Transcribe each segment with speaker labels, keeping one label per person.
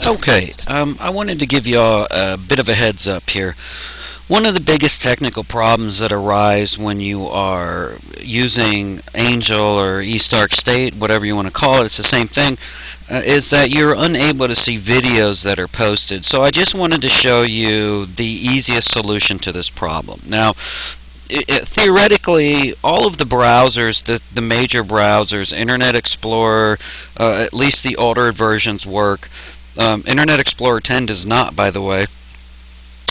Speaker 1: Okay, I wanted to give you all a bit of a heads up here. One of the biggest technical problems that arise when you are using Angel or eStark State, whatever you want to call it, it's the same thing, is that you're unable to see videos that are posted. So I just wanted to show you the easiest solution to this problem. Now, theoretically, all of the browsers, the major browsers, Internet Explorer, at least the older versions work. Internet Explorer 10 does not, by the way.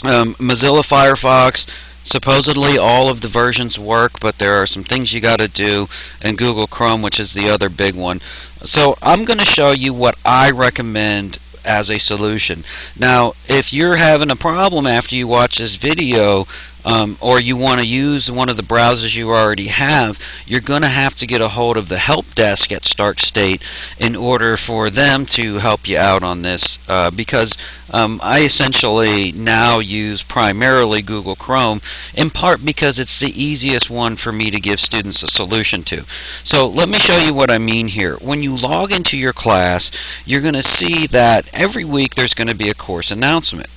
Speaker 1: Mozilla Firefox, supposedly all of the versions work, but there are some things you got to do, and Google Chrome, which is the other big one. So I'm going to show you what I recommend as a solution. Now, if you're having a problem after you watch this video, or you want to use one of the browsers you already have, you're going to have to get a hold of the help desk at Stark State in order for them to help you out on this, because I essentially now use primarily Google Chrome, in part because it's the easiest one for me to give students a solution to. So let me show you what I mean here. When you log into your class, you're going to see that every week there's going to be a course announcement.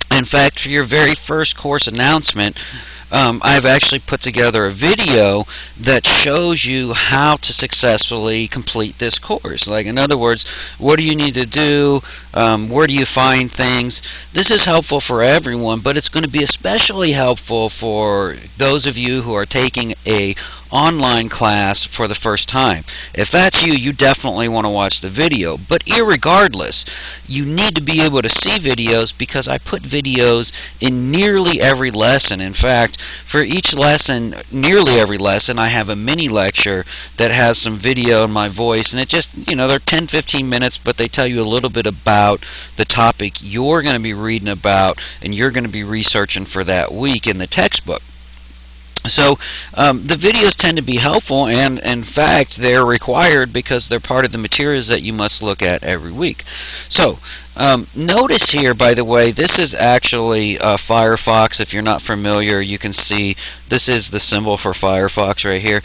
Speaker 1: In fact, for your very first course announcement, I've actually put together a video that shows you how to successfully complete this course. Like, in other words, what do you need to do? Where do you find things? This is helpful for everyone, but it's going to be especially helpful for those of you who are taking a online class for the first time. If that's you, you definitely want to watch the video. But irregardless, you need to be able to see videos because I put videos in nearly every lesson. In fact, for each lesson, nearly every lesson, I have a mini lecture that has some video in my voice, and it just, they're 10-15 minutes, but they tell you a little bit about the topic you're going to be reading about and you're going to be researching for that week in the textbook. So the videos tend to be helpful, and in fact they're required because they're part of the materials that you must look at every week. So notice here, by the way, this is actually Firefox. If you're not familiar, you can see this is the symbol for Firefox right here.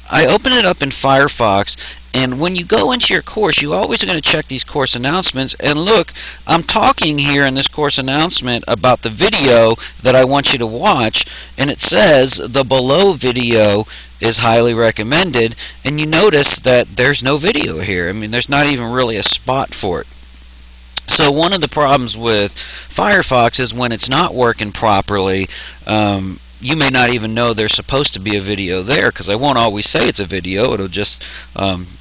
Speaker 1: I open it up in Firefox, and when you go into your course, you always are going to check these course announcements. And look, I'm talking here in this course announcement about the video that I want you to watch, and it says the below video is highly recommended, and you notice that there's no video here. I mean, there's not even really a spot for it. So one of the problems with Firefox is when it's not working properly, you may not even know there's supposed to be a video there, because I won't always say it's a video. It'll just,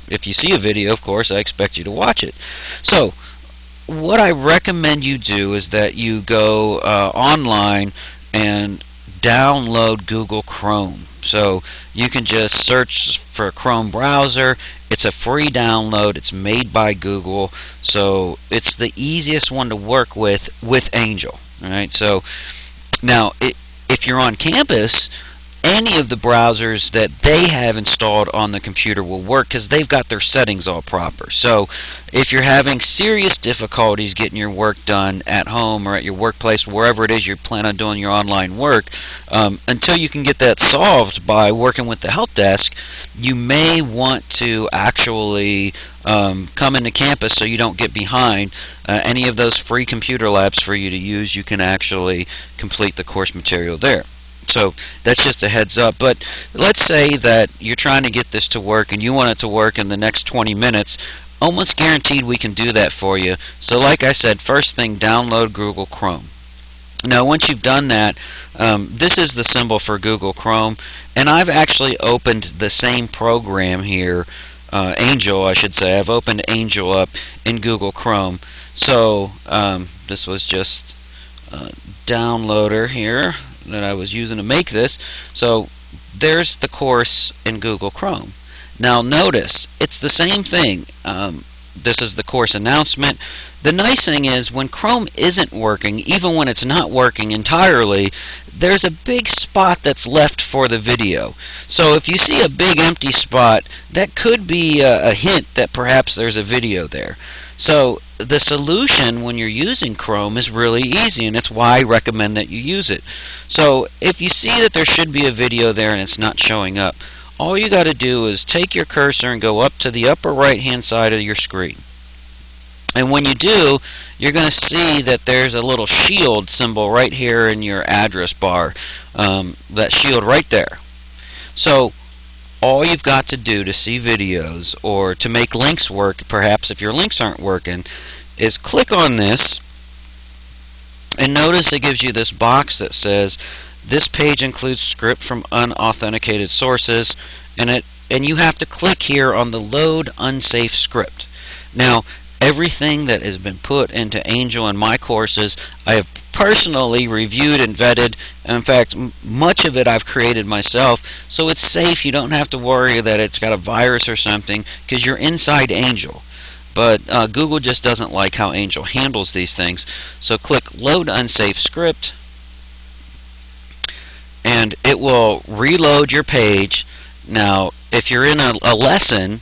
Speaker 1: if you see a video, of course, I expect you to watch it. So what I recommend you do is that you go online and download Google Chrome. So you can just search for a Chrome browser. It's a free download. It's made by Google. So it's the easiest one to work with Angel. All right. So now, if you're on campus, any of the browsers that they have installed on the computer will work because they've got their settings all proper. So if you're having serious difficulties getting your work done at home or at your workplace, wherever it is you plan on doing your online work, until you can get that solved by working with the help desk, you may want to actually come into campus so you don't get behind. Any of those free computer labs for you to use, you can actually complete the course material there. So that's just a heads up. But let's say that you're trying to get this to work and you want it to work in the next 20 minutes. Almost guaranteed we can do that for you. So like I said, first thing, download Google Chrome. Now once you've done that, this is the symbol for Google Chrome, and I've actually opened the same program here, Angel I should say. I've opened Angel up in Google Chrome. So this was just a downloader here that I was using to make this. So there's the course in Google Chrome. Now notice, it's the same thing. This is the course announcement. The nice thing is when Chrome isn't working, even when it's not working entirely, there's a big spot that's left for the video. So if you see a big empty spot, that could be a hint that perhaps there's a video there. So the solution when you're using Chrome is really easy, and it's why I recommend that you use it. So if you see that there should be a video there and it's not showing up, all you got to do is take your cursor and go up to the upper right hand side of your screen. And when you do, you're going to see that there's a little shield symbol right here in your address bar, that shield right there. So all you've got to do to see videos or to make links work, perhaps if your links aren't working, is click on this, and notice it gives you this box that says this page includes script from unauthenticated sources, and you have to click here on the load unsafe script. Now, everything that has been put into Angel in my courses, I have personally reviewed and vetted. In fact, much of it I've created myself, so it's safe. You don't have to worry that it's got a virus or something because you're inside Angel. But Google just doesn't like how Angel handles these things. So click Load Unsafe Script, and it will reload your page. Now, if you're in a lesson,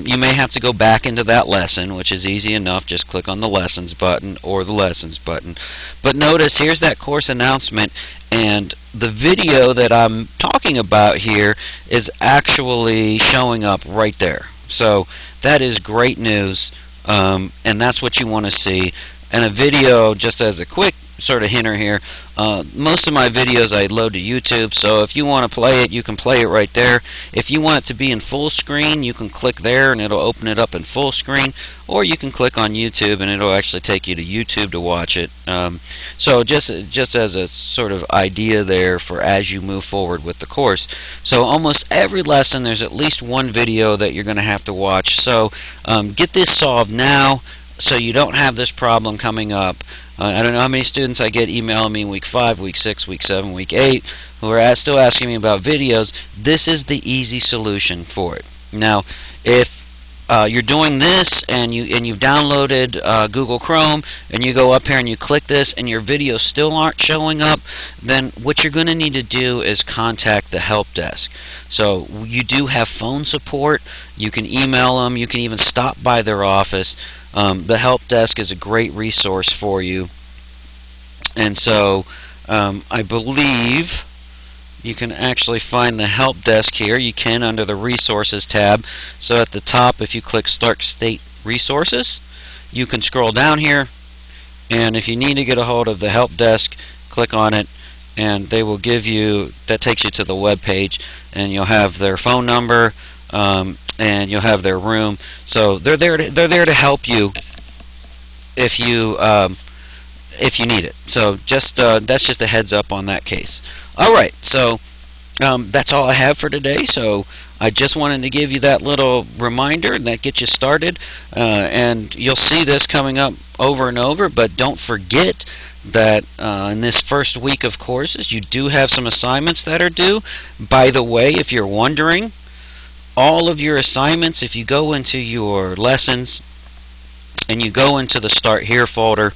Speaker 1: you may have to go back into that lesson, which is easy enough. Just click on the Lessons button or the Lessons button. But notice, here's that course announcement, and the video that I'm talking about here is actually showing up right there. So that is great news, and that's what you want to see. And a video, just as a quick sort of hinter here, most of my videos I load to YouTube, so if you want to play it, you can play it right there. If you want it to be in full screen, you can click there and it'll open it up in full screen, or you can click on YouTube and it'll actually take you to YouTube to watch it. So just as a sort of idea there for as you move forward with the course. So almost every lesson there's at least one video that you're going to have to watch. So get this solved now, so you don't have this problem coming up. I don't know how many students I get emailing me in week 5, week 6, week 7, week 8 who are still asking me about videos. This is the easy solution for it. Now, if you're doing this and you've downloaded Google Chrome and you go up here and you click this and your videos still aren't showing up, then what you're going to need to do is contact the help desk. So you do have phone support. You can email them. You can even stop by their office. The help desk is a great resource for you. And so I believe you can actually find the help desk here. You can under the resources tab. So at the top, if you click Start State Resources, you can scroll down here, and if you need to get a hold of the help desk, click on it, and they will give you, that takes you to the web page, and you'll have their phone number, and you'll have their room. So they're there to help you if you need it. So just that's just a heads up on that case. All right, so that's all I have for today. So I just wanted to give you that little reminder, and that gets you started. And you'll see this coming up over and over, but don't forget that in this first week of courses, you do have some assignments that are due. By the way, if you're wondering, all of your assignments, if you go into your lessons and you go into the Start Here folder,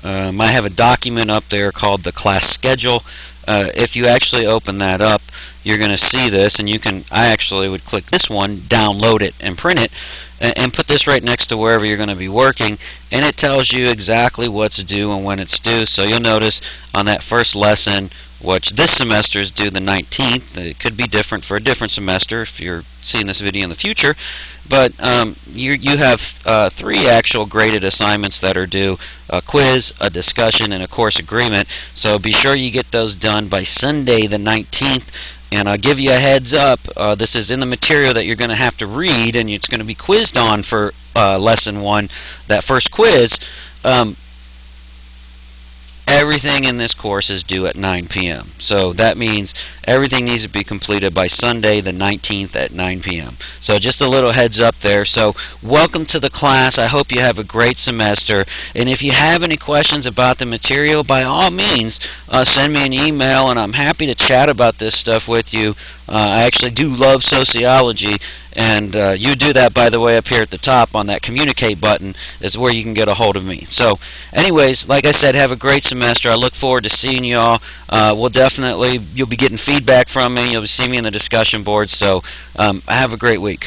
Speaker 1: I have a document up there called the class schedule. If you actually open that up, you're going to see this, and I actually would click this one, download it, and print it, and put this right next to wherever you're going to be working, and it tells you exactly what's due and when it's due. So you'll notice on that first lesson, which this semester is due the 19th. It could be different for a different semester if you're seeing this video in the future. But you have 3 actual graded assignments that are due: a quiz, a discussion, and a course agreement. So be sure you get those done by Sunday the 19th. And I'll give you a heads up, this is in the material that you're going to have to read, and it's going to be quizzed on for Lesson 1, that first quiz. Everything in this course is due at 9 p.m. So that means everything needs to be completed by Sunday the 19th at 9 p.m. So just a little heads up there. So welcome to the class. I hope you have a great semester. And if you have any questions about the material, by all means, send me an email, and I'm happy to chat about this stuff with you. I actually do love sociology, and you do that, by the way, up here at the top on that communicate button is where you can get a hold of me. So anyways, like I said, have a great semester. I look forward to seeing you all. You'll be getting feedback from me. You'll be seeing me in the discussion board. So have a great week.